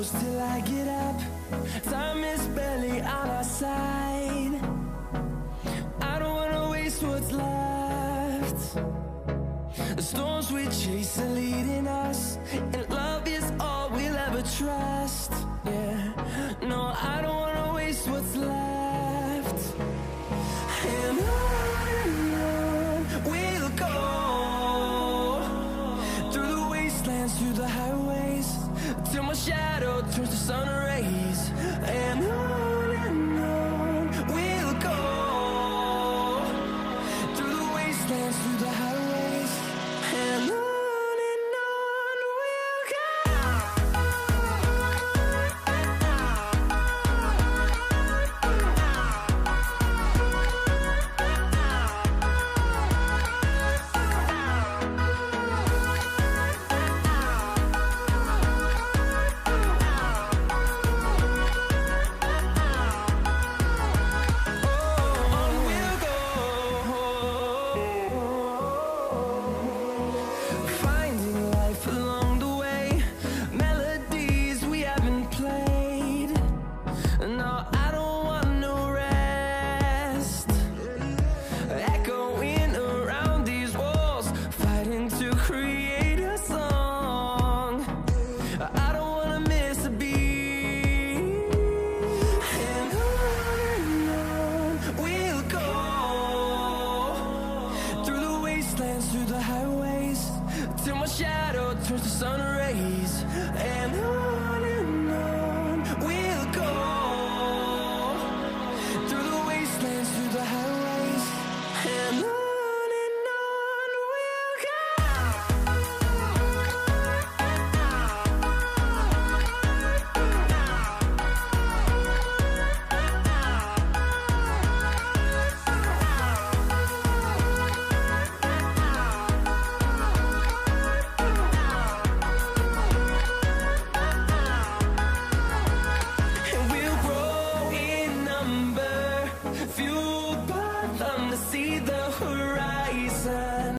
close till I get up. Time is barely on our side. I don't wanna waste what's left. The storms we chase are leading us, and love is all we'll ever trust. Yeah, no, I don't wanna waste what's left. And on we'll go, through the wastelands, through the highways, till my shadow turns to sun rays. And on we'll go, through the wastelands, through the highways, and on we'll go. Through the highways, till my shadow turns to sun rays. And on